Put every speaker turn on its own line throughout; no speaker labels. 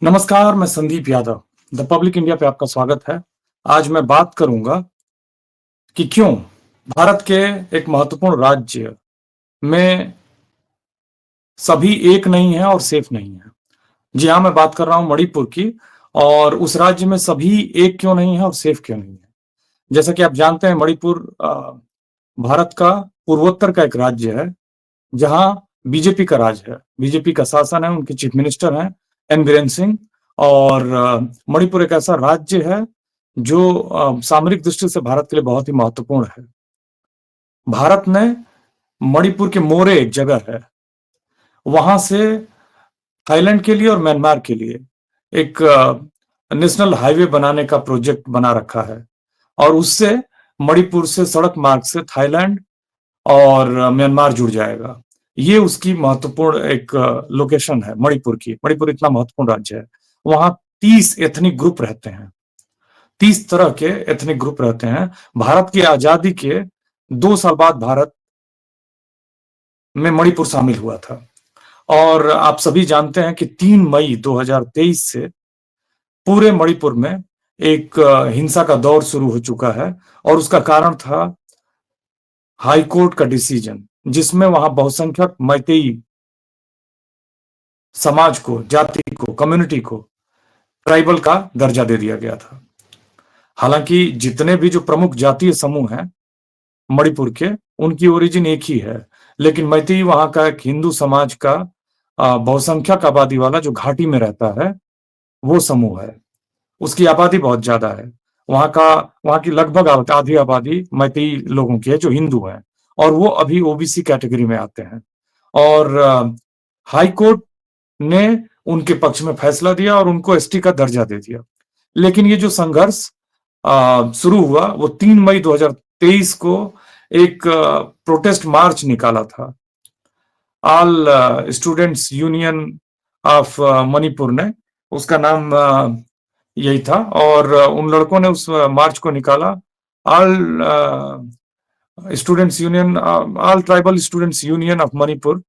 नमस्कार, मैं Sandeep Yadav, the public India पे आपका स्वागत है। आज मैं बात करूँगा कि क्यों भारत के एक महत्वपूर्ण राज्य में सभी एक नहीं हैं और सेफ नहीं हैं। जी हाँ, मैं बात कर रहा हूँ मणिपुर की और उस राज्य में सभी एक क्यों नहीं है और सेफ क्यों नहीं है। जैसा कि आप जानते हैं मणिपुर भारत का पूर्वोत्तर का एक राज्य है, जहाँ बीजेपी का राज है, बीजेपी का शासन है, उनके चीफ मिनिस्टर हैं एन बीरेन सिंह और मणिपुर एक ऐसा राज्य है जो सामरिक दृष्टि से भारत के लिए बहुत ही महत्वपूर्ण है। भारत ने मणिपुर के मोरे एक जगह है, वहां से थाईलैंड के लिए और म्यांमार के लिए एक नेशनल हाईवे बनाने का प्रोजेक्ट बना रखा है और उससे मणिपुर से सड़क मार्ग से थाईलैंड और म्यांमार जुड़ जाएगा। ये उसकी महत्वपूर्ण एक लोकेशन है मणिपुर की। मणिपुर इतना महत्वपूर्ण राज्य है। वहां 30 एथनिक ग्रुप रहते हैं, 30 तरह के एथनिक ग्रुप रहते हैं। भारत की आजादी के 2 साल बाद भारत में मणिपुर शामिल हुआ था और आप सभी जानते हैं कि 3 मई 2023 से पूरे मणिपुर में एक हिंसा का दौर शुरू हो चुका है और उसका कारण था हाई कोर्ट का डिसीजन, जिसमें वहां बहुसंख्यक मैतेई समाज को, जाति को, कम्युनिटी को ट्राइबल का दर्जा दे दिया गया था। हालांकि जितने भी जो प्रमुख जातीय समूह हैं मणिपुर के, उनकी ओरिजिन एक ही है, लेकिन मैतेई वहां का एक हिंदू समाज का बहुसंख्यक आबादी वाला जो घाटी में रहता है वो समूह है। उसकी आबादी बहुत ज्यादा है। वहां की लगभग आधी आबादी मैतेई लोगों की है जो हिंदू हैं और वो अभी ओबीसी कैटेगरी में आते हैं और हाई कोर्ट ने उनके पक्ष में फैसला दिया और उनको एसटी का दर्जा दे दिया। लेकिन ये जो संघर्ष शुरू हुआ वो 3 मई 2023 को एक प्रोटेस्ट मार्च निकाला था all students union of Manipur ने, उसका नाम यही था और उन लड़कों ने उस मार्च को निकाला। All students union, all tribal students union of Manipur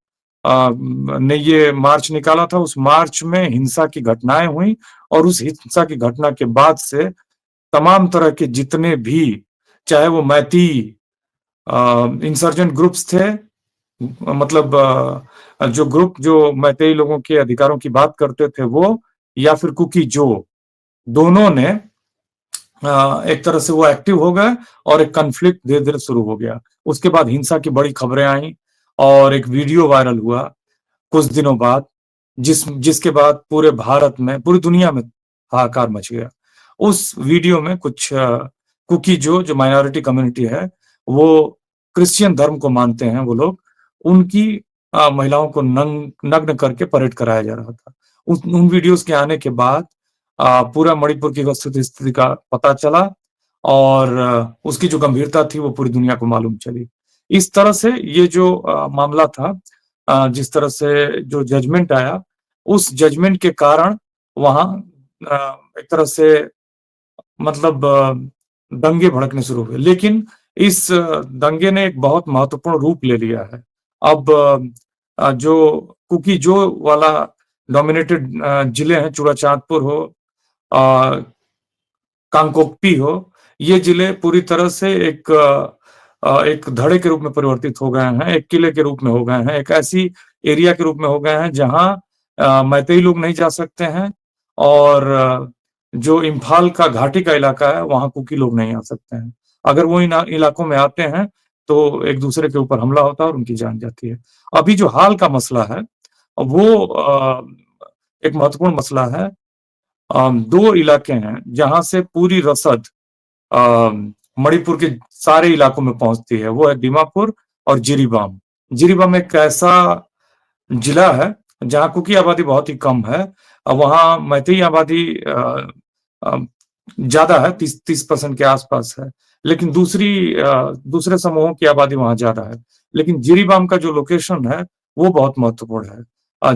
ने ये मार्च निकाला था। उस मार्च में हिंसा की घटनाएं हुई और उस हिंसा की घटना के बाद से तमाम तरह के जितने भी, चाहे वो मैती इंसर्जेंट ग्रुप्स थे, मतलब जो ग्रुप जो मैतेई लोगों के अधिकारों की बात करते थे वो, या फिर कुकी जो, दोनों ने एक तरह से वो एक्टिव हो गए और एक कन्फ्लिक्ट धीरे धीरे शुरू हो गया। उसके बाद हिंसा की बड़ी खबरें आई और एक वीडियो वायरल हुआ कुछ दिनों बाद, जिसके बाद पूरे भारत में, पूरी दुनिया में हाहाकार मच गया। उस वीडियो में कुछ कुकी जो माइनॉरिटी कम्युनिटी है, वो क्रिश्चियन धर्म को मानते हैं वो लोग, उनकी महिलाओं को नग्न करके परेड कराया जा रहा था। उन वीडियोस के आने के बाद पूरा मणिपुर की स्थिति का पता चला और उसकी जो गंभीरता थी वो पूरी दुनिया को मालूम चली। इस तरह से ये जो मामला था, जिस तरह से जो जजमेंट आया, उस जजमेंट के कारण वहां एक तरह से, मतलब दंगे भड़कने शुरू हुए। लेकिन इस दंगे ने एक बहुत महत्वपूर्ण रूप ले लिया है। अब जो कुकी जो वाला डोमिनेटेड जिले हैं, चूड़ाचांदपुर हो, कांगपोकपी हो, ये जिले पूरी तरह से एक धड़े के रूप में परिवर्तित हो गए हैं, एक किले के रूप में हो गए हैं, एक ऐसी एरिया के रूप में हो गए हैं जहां मैतेई लोग नहीं जा सकते हैं और जो इम्फाल का घाटी का इलाका है वहां कुकी लोग नहीं आ सकते हैं। अगर वो इन इलाकों में आते हैं तो एक दूसरे के ऊपर हमला होता है और उनकी जान जाती है। अभी जो हाल का मसला है वो एक महत्वपूर्ण मसला है। 2 इलाके हैं जहां से पूरी रसद मणिपुर के सारे इलाकों में पहुंचती है, वो है दीमापुर और जिरीबाम। जिरीबाम एक ऐसा जिला है जहां कुकी आबादी बहुत ही कम है। वहां मैतेई आबादी ज्यादा है, 30% के आसपास है, लेकिन दूसरे समूहों की आबादी वहां ज्यादा है। लेकिन जिरीबाम का जो लोकेशन है वो बहुत महत्वपूर्ण है।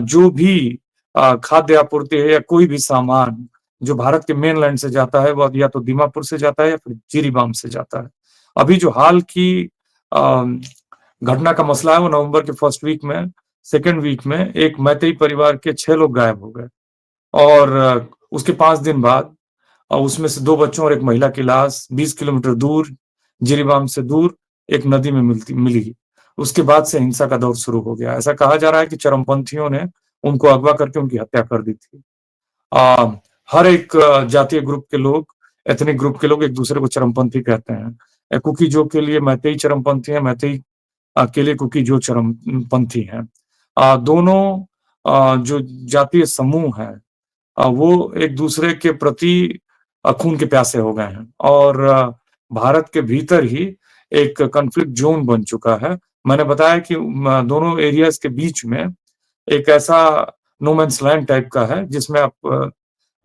जो भी खाद्य आपूर्ति है या कोई भी सामान जो भारत के मेनलैंड से जाता है वो या तो दीमापुर से जाता है या फिर जिरीबाम से जाता है। अभी जो हाल की घटना का मसला है वो नवंबर के फर्स्ट वीक में, सेकेंड वीक में एक मैतेई परिवार के 6 लोग गायब हो गए और उसके 5 दिन बाद उसमें से 2 बच्चों और एक महिला की लाश 20 किलोमीटर दूर, जिरीबाम से दूर एक नदी में मिली। उसके बाद से हिंसा का दौर शुरू हो गया। ऐसा कहा जा रहा है कि चरमपंथियों ने उनको अगवा करके उनकी हत्या कर दी थी। अ, हर एक जातीय ग्रुप के लोग, एथनिक ग्रुप के लोग एक-दूसरे को चरमपंथी कहते हैं। कुकी-जो के लिए मैतेई चरमपंथी हैं, मैतेई के लिए कुकी-जो चरमपंथी हैं। दोनों जो जातीय समूह हैं वो एक-दूसरे के प्रति खून के प्यासे हो गए हैं और भारत के भीतर ही एक कॉन्फ्लिक्ट ज़ोन बन चुका है। मैंने बताया कि दोनों एरियाज़ के बीच में एक ऐसा नो मैन्स लैंड टाइप का है जिसमें आप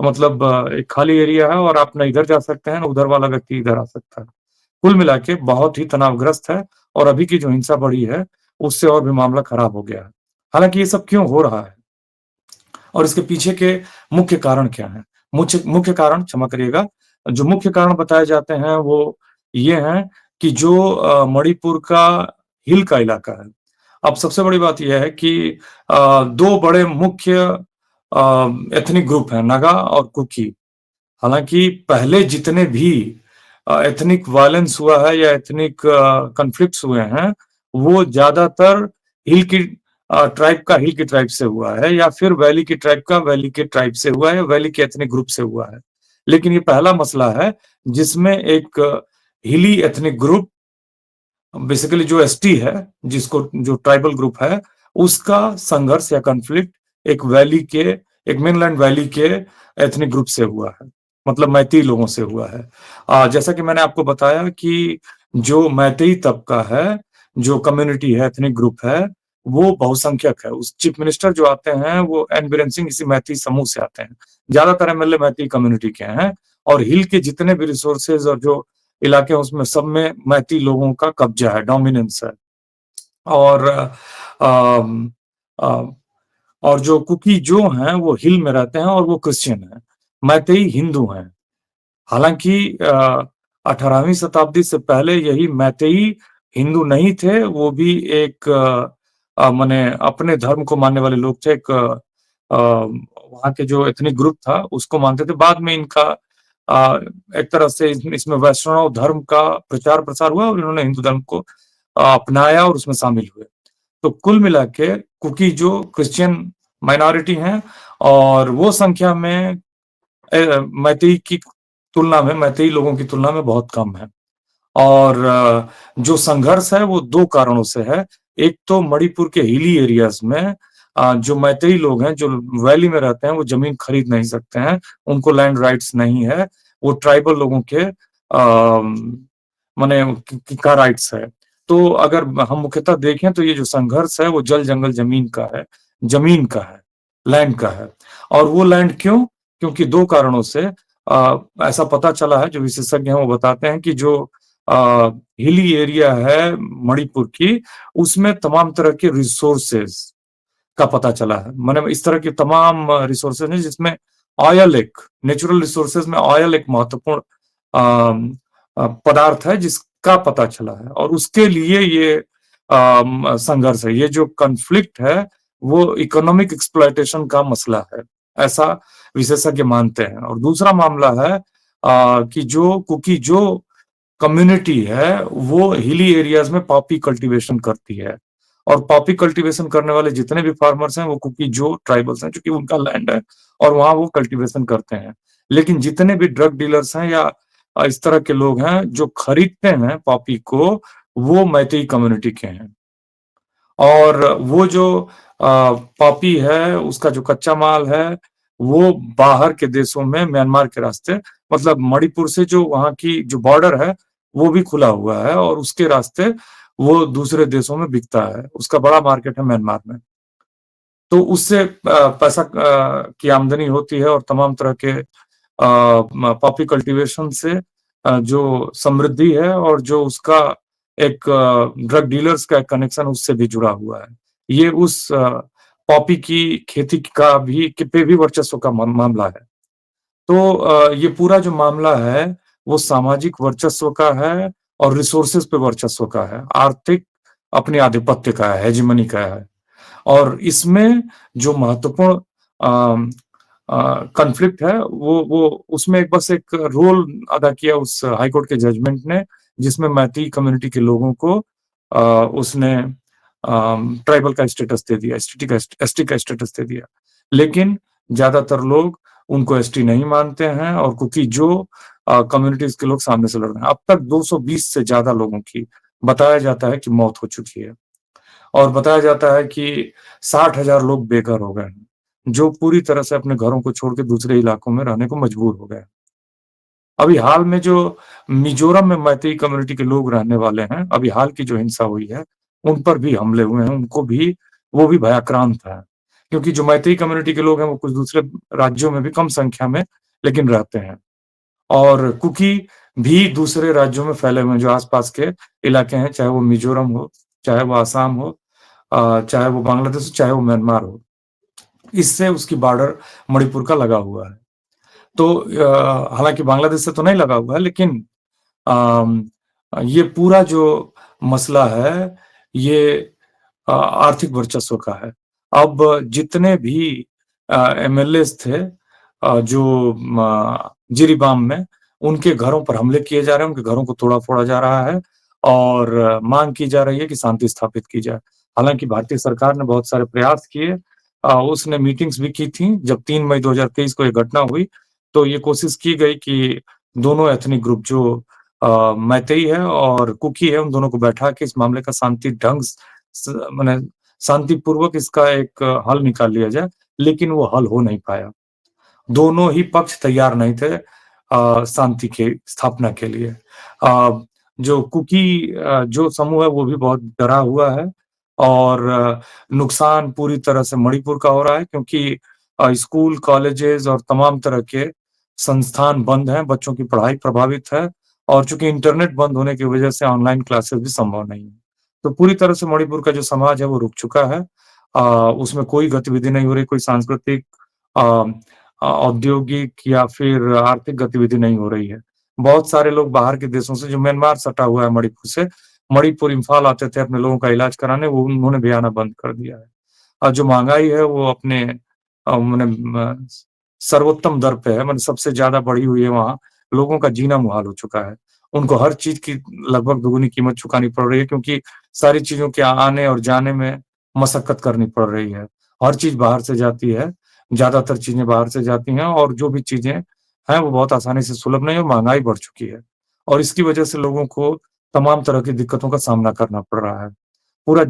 मतलब एक खाली एरिया है और आप ना इधर जा सकते हैं, ना उधर वाला व्यक्ति इधर आ सकता है। कुल मिला के बहुत ही तनावग्रस्त है और अभी की जो हिंसा बढ़ी है, उससे और भी मामला खराब हो गया है। हालाँकि ये सब क्यों हो रहा है और इसके पीछे के मुख्य कारण क्या हैं? मुख्य मुख्य कारण क्षमा करिएगा, जो मुख्य कारण बताए जाते हैं वो ये हैं कि जो मणिपुर का हिल का इलाका है। अब सबसे बड़ी बात ये है कि 2 बड़े मुख्य एथनिक ग्रुप हैं, नागा और कुकी। हालाँकि पहले जितने भी एथनिक वायलेंस हुआ है या एथनिक कॉन्फ्लिक्ट्स हुए हैं, वो ज़्यादातर हिल की ट्राइब का हिल की ट्राइब से हुआ है या फिर वैली की ट्राइब का वैली के ट्राइब से हुआ है, वैली के एथनिक ग्रुप से हुआ है। लेकिन ये पहला मसला है जिसमें एक हिली एथनिक ग्रुप बेसिकली जो एसटी है, जिसको जो ट्राइबल ग्रुप है, उसका संघर्ष या कॉन्फ्लिक्ट एक मेनलैंड वैली के एथनिक ग्रुप से हुआ है, मतलब मैतेई लोगों से हुआ है। जैसा कि मैंने आपको बताया कि जो मैतेई तबका है, जो कम्युनिटी है, एथनिक ग्रुप है, वो बहुसंख्यक है। उस चीफ मिनिस्टर जो आते हैं, वो एन बीरेन सिंह इसी मैतेई समूह से आते हैं। ज्यादातर एमएलए मैतेई कम्युनिटी के हैं और हिल के जितने भी रिसोर्सेज और जो इलाके हैं उसमें सब में मैती लोगों का कब्जा है, डोमिनेंस है। और अम, अ, और जो कुकी जो हैं वो हिल में रहते हैं और वो क्रिश्चियन हैं। मैतेई हिंदू हैं। हालाँकि 18वीं शताब्दी से पहले यही मैतेई हिंदू नहीं थे, वो भी एक माने अपने धर्म को मानने वाले लोग थे। वहाँ के जो एथनिक ग्रुप था उसको मानते थे। बाद में इनका अ, एक तरह से इसमें वैष्णव धर्म का प्रचार-प्रसार हुआ और इन्होंने हिंदू धर्म को अपनाया और उसमें शामिल हुए। तो कुल मिला के कुकी जो क्रिश्चियन माइनॉरिटी हैं और वो संख्या में मैतेई की तुलना में मैतेई लोगों की तुलना में बहुत कम है। और जो संघर्ष है वो 2 कारणों से है। एक तो मणिपुर के हिली एरियाज़ में जो मैतेई लोग हैं, जो वैली में रहते हैं, वो ज़मीन खरीद नहीं सकते हैं, उनको लैंड राइट्स नहीं है, वो ट्राइबल लोगों के माने का राइट्स है। तो अगर हम मुख्यतः देखें तो ये जो संघर्ष है वो जल-जंगल ज़मीन का है, लैंड का है। और वो लैंड क्यों? क्योंकि 2 कारणों से ऐसा पता चला है, जो विशेषज्ञ हैं वो बताते हैं कि जो हिली एरिया है मणिपुर की, उसमें तमाम तरह के रिसोर्सेज़ का पता चला है। माने इस तरह की तमाम रिसोर्सेज़ हैं जिसमें ऑयल एक नेचुरल रिसोर्सेज़ में ऑयल एक महत्वपूर्ण पदार्थ है जिसका पता चला है और उसके लिए ये संघर्ष है। ये जो कॉन्फ्लिक्ट है वो इकोनॉमिक एक्सप्लॉइटेशन का मसला है, ऐसा विशेषज्ञ मानते हैं। और दूसरा मामला है कि जो कुकी जो कम्युनिटी है, वो हिली एरियाज़ में पॉपी कल्टीवेशन करती है और पॉपी कल्टीवेशन करने वाले जितने भी फार्मर्स हैं, वो कुकी जो ट्राइबल्स हैं, चूँकि उनका लैंड है और वहाँ वो कल्टीवेशन करते हैं। लेकिन जितने भी ड्रग डीलर्स हैं या इस तरह के लोग हैं, जो खरीदते हैं पॉपी को, वो मैतेई कम्युनिटी के हैं। और वो जो पॉपी है, उसका जो कच्चा माल है, वो बाहर के देशों में म्यांमार के रास्ते मतलब मणिपुर से जो वहाँ की जो बॉर्डर है, वो भी खुला हुआ है और उसके रास्ते वो दूसरे देशों में बिकता है। उसका बड़ा मार्केट है म्यांमार में। तो उससे पैसा की आमदनी होती है और तमाम तरह के पॉपी कल्टीवेशन से जो समृद्धि है और जो उसका एक ड्रग डीलर्स का कनेक्शन उससे भी जुड़ा हुआ है। ये उस पॉपी की खेती का भी पे भी वर्चस्व का मामला है। तो ये पूरा जो मामला है, वो सामाजिक वर्चस्व का है और रिसोर्सेज़ पे वर्चस्व का है, आर्थिक अपने आधिपत्य का है, हेजेमनी का है। और इसमें जो महत्वपूर्ण अ कॉन्फ्लिक्ट है, वो उसमें एक बस एक रोल अदा किया उस हाई कोर्ट के जजमेंट ने, जिसमें मैती कम्युनिटी के लोगों को उसने ट्राइबल का स्टेटस दे दिया, एसटी का स्टेटस दे दिया। लेकिन ज्यादातर लोग उनको एसटी नहीं मानते हैं, और क्योंकि जो कम्युनिटीज के लोग सामने से लड़ रहे हैं, अब तक 220 से ज्यादा लोगों की बताया जाता है कि मौत हो चुकी है, और बताया जाता है कि 60,000 लोग बेघर हो गए हैं, जो पूरी तरह से अपने घरों को छोड़ के दूसरे इलाकों में रहने को मजबूर हो गए हैं। अभी हाल में जो मिजोरम में मैतेई कम्युनिटी के लोग रहने वाले हैं, अभी हाल की जो हिंसा हुई है, उन पर भी हमले हुए हैं, उनको भी वो भी भयाक्रांत है। क्योंकि जो मैतेई कम्युनिटी के लोग हैं, वो कुछ दूसरे राज्यों में भी कम संख्या में लेकिन रहते हैं, और कुकी भी दूसरे राज्यों में फैले हुए हैं, जो आस-पास के इलाके हैं, चाहे वो मिजोरम हो, चाहे वो असम हो, चाहे वो बांग्लादेश हो, चाहे वो म्यांमार हो। इससे उसकी बॉर्डर मणिपुर का लगा हुआ है। तो हालाँकि बांग्लादेश से तो नहीं लगा हुआ है, लेकिन अम, ये पूरा जो मसला है, ये आर्थिक वर्चस्व का है। अब जितने भी एमएलएज़ थे जो जिरीबाम में, उनके घरों पर हमले किए जा रहे हैं, उनके घरों को तोड़ा-फोड़ा जा रहा है, और माँग की जा रही है कि शांति स्थापित की जाए। हालाँकि भारतीय सरकार ने बहुत सारे प्रयास किए, उसने मीटिंग्स भी की थी। जब 3 मई 2023 को ये घटना हुई, तो ये कोशिश की गई कि दोनों एथनिक ग्रुप जो मैतेई है और कुकी है, उन दोनों को बैठा के इस मामले का शांति ढंग स माने शांतिपूर्वक इसका एक हल निकाल लिया जाए, लेकिन वो हल हो नहीं पाया। दोनों ही पक्ष तैयार नहीं थे शांति की स्थापना के लिए। जो कुकी जो समूह है, वो भी बहुत डरा हुआ है, और नुकसान पूरी तरह से मणिपुर का हो रहा है, क्योंकि स्कूल, कॉलेजेस और तमाम तरह के संस्थान बंद हैं, बच्चों की पढ़ाई प्रभावित है, और चूँकि इंटरनेट बंद होने की वजह से ऑनलाइन क्लासेस भी संभव नहीं है। तो पूरी तरह से मणिपुर का जो समाज है, वो रुक चुका है। उसमें कोई गतिविधि नहीं हो रही, कोई सांस्कृतिक अ औद्योगिक या फिर आर्थिक गतिविधि नहीं हो रही है। बहुत सारे लोग बाहर के देशों से, जो म्यांमार सटा हुआ है मणिपुर से, मणिपुर, इम्फाल आते थे अपने लोगों का इलाज कराने, वो उन्होंने भी आना बंद कर दिया है। और जो महँगाई है, वो अपने मने म सर्वोत्तम दर पे है, मतलब सबसे ज़्यादा बढ़ी हुई है वहाँ। लोगों का जीना मुहाल हो चुका है। उनको हर चीज़ की लगभग दोगुनी कीमत चुकानी पड़ रही है, क्योंकि सारी चीज़ों के आने और जाने में मशक्कत करनी पड़ रही है। हर चीज़ बाहर से जाती है, ज़्यादातर चीज़ें बाहर से जाती हैं, और जो भी चीज़ें हैं, वो बहुत आसानी से सुलभ नहीं है, और महँगाई बढ़ चुकी है। और इसकी वजह से लोगों को तमाम तरह की दिक्कतों का सामना करना पड़ रहा है। पूरा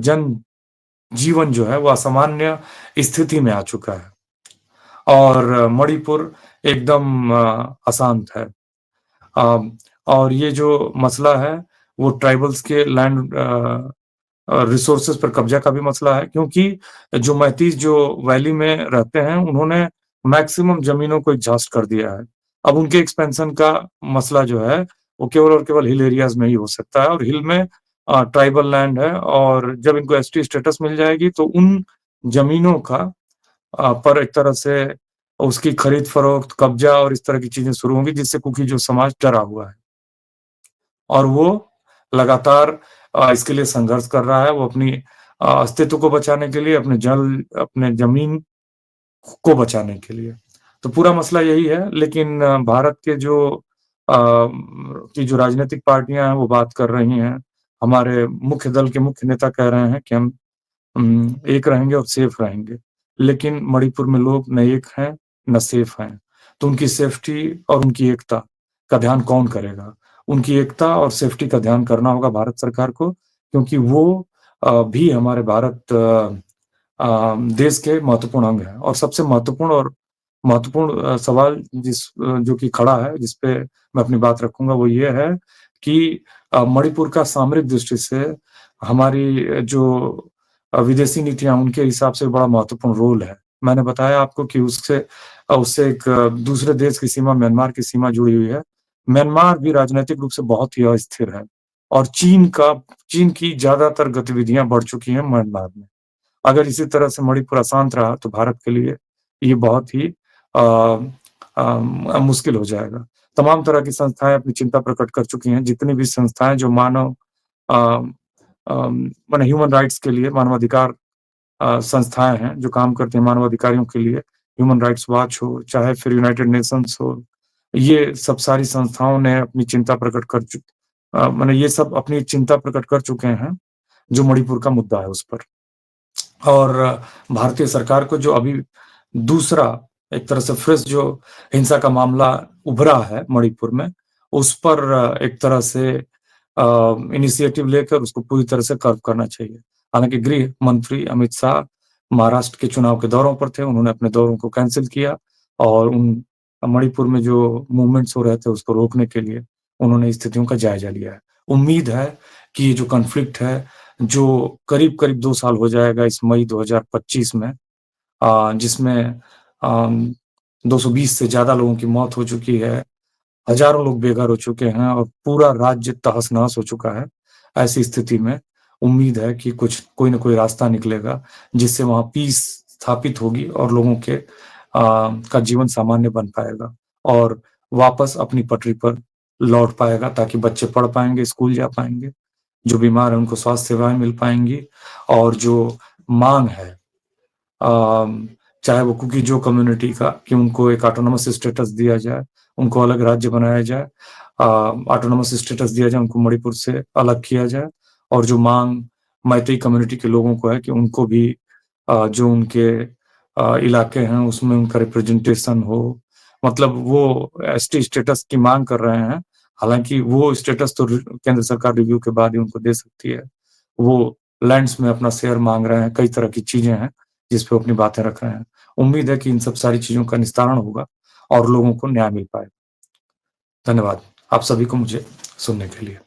जीवन जो है, वो असामान्य स्थिति में आ चुका है, और मणिपुर एकदम अशांत है। अ, और ये जो मसला है, वो ट्राइबल्स के लैंड रिसोर्सेज पर कब्जा का भी मसला है, क्योंकि जो मैतीस जो वैली में रहते हैं, उन्होंने मैक्सिमम जमीनों को एग्ज़ॉस्ट कर दिया है। अब उनके एक्सपेंशन का मसला जो है, वो केवल और केवल हिल एरियाज़ में ही हो सकता है, और हिल में ट्राइबल लैंड है, और जब इनको एसटी स्टेटस मिल जाएगी, तो उन ज़मीनों का पर एक तरह से उसकी खरीद-फरोख्त, कब्जा और इस तरह की चीज़ें शुरू होंगी, जिससे कुकी जो समाज डरा हुआ है। और वो लगातार इसके लिए संघर्ष कर रहा है। वो अपनी अस्तित्व को बचाने के लिए, अपने ज़मीन को बचाने के लिए। तो पूरा मसला यही है, लेकिन भारत के जो राजनीतिक पार्टियाँ हैं, वो बात कर रही हैं। हमारे मुख्य दल के मुख्य नेता कह रहे हैं कि हम एक रहेंगे और सेफ रहेंगे। लेकिन मणिपुर में लोग न एक हैं, न सेफ हैं। तो उनकी सेफ्टी और उनकी एकता का ध्यान कौन करेगा? उनकी एकता और सेफ्टी का ध्यान करना होगा भारत सरकार को, क्योंकि वो भी हमारे देश के महत्वपूर्ण अंग हैं। और सबसे महत्वपूर्ण सवाल जो कि खड़ा है, जिस पे मैं अपनी बात रखूँगा, वो ये है कि मणिपुर का सामरिक दृष्टि से हमारी जो विदेशी नीतियाँ, उनके हिसाब से बड़ा महत्वपूर्ण रोल है। मैंने बताया आपको कि उससे एक दूसरे देश की सीमा, म्यांमार की सीमा जुड़ी हुई है। म्यांमार भी राजनैतिक रूप से बहुत ही अस्थिर है, और चीन की ज़्यादातर गतिविधियाँ बढ़ चुकी हैं म्यांमार में। अगर इसी तरह से मणिपुर अशांत रहा, तो भारत के लिए ये बहुत ही मुश्किल हो जाएगा। तमाम तरह की संस्थाएँ अपनी चिंता प्रकट कर चुकी हैं। जितनी भी संस्थाएँ जो अ माने ह्यूमन राइट्स के लिए, मानवाधिकार संस्थाएँ हैं, जो काम करती हैं मानवाधिकारियों के लिए, ह्यूमन राइट्स वॉच हो, चाहे फिर यूनाइटेड नेशंस हो, ये सब सारी संस्थाओं ने अपनी चिंता प्रकट माने ये सब अपनी चिंता प्रकट कर चुके हैं, जो मणिपुर का मुद्दा है उस पर। और भारतीय सरकार को जो अभी दूसरा एक तरह से फ्रेश जो हिंसा का मामला उभरा है मणिपुर में, उस पर एक तरह से इनिशिएटिव लेकर उसको पूरी तरह से कर्व करना चाहिए। हालाँकि गृह मंत्री अमित शाह महाराष्ट्र के चुनाव के दौरों पर थे, उन्होंने अपने दौरों को कैंसल किया और उन मणिपुर में जो मूवमेंट्स हो रहे थे उसको रोकने के लिए उन्होंने स्थितियों का जायज़ा लिया है। उम्मीद है कि ये जो कॉन्फ्लिक्ट है, जो करीब-करीब 2 साल हो जाएगा इस मई 2025 में, जिसमें 220 से ज़्यादा लोगों की मौत हो चुकी है, हज़ारों लोग बेघर हो चुके हैं और पूरा राज्य तहस-नहस हो चुका है। ऐसी स्थिति में उम्मीद है कि कोई न कोई रास्ता निकलेगा, जिससे वहाँ पीस स्थापित होगी और लोगों का जीवन सामान्य बन पाएगा और वापस अपनी पटरी पर लौट पाएगा, ताकि बच्चे पढ़ पाएँगे, स्कूल जा पाएँगे, जो बीमार हैं उनको स्वास्थ्य सेवाएँ मिल पाएँगी और जो माँग है चाहे वो कुकी-जो कम्युनिटी का कि उनको एक ऑटोनोमस स्टेटस दिया जाए, उनको अलग राज्य बनाया जाए, ऑटोनोमस स्टेटस दिया जाए, उनको मणिपुर से अलग किया जाए और जो माँग मैतेई कम्युनिटी के लोगों को है कि उनको भी जो उनके इलाके हैं उसमें उनका रिप्रेजेंटेशन हो, मतलब वो एसटी स्टेटस की माँग कर रहे हैं। हालाँकि वो स्टेटस तो केंद्र सरकार रिव्यू के बाद ही उनको दे सकती है। वो लैंड्स में अपना शेयर माँग रहे हैं, कई तरह की चीज़ें हैं, जिस पे वो अपनी बातें रख रहे हैं। उम्मीद है कि इन सब सारी चीज़ों का निस्तारण होगा और लोगों को न्याय मिल पाएगा। धन्यवाद, आप सभी को मुझे सुनने के लिए।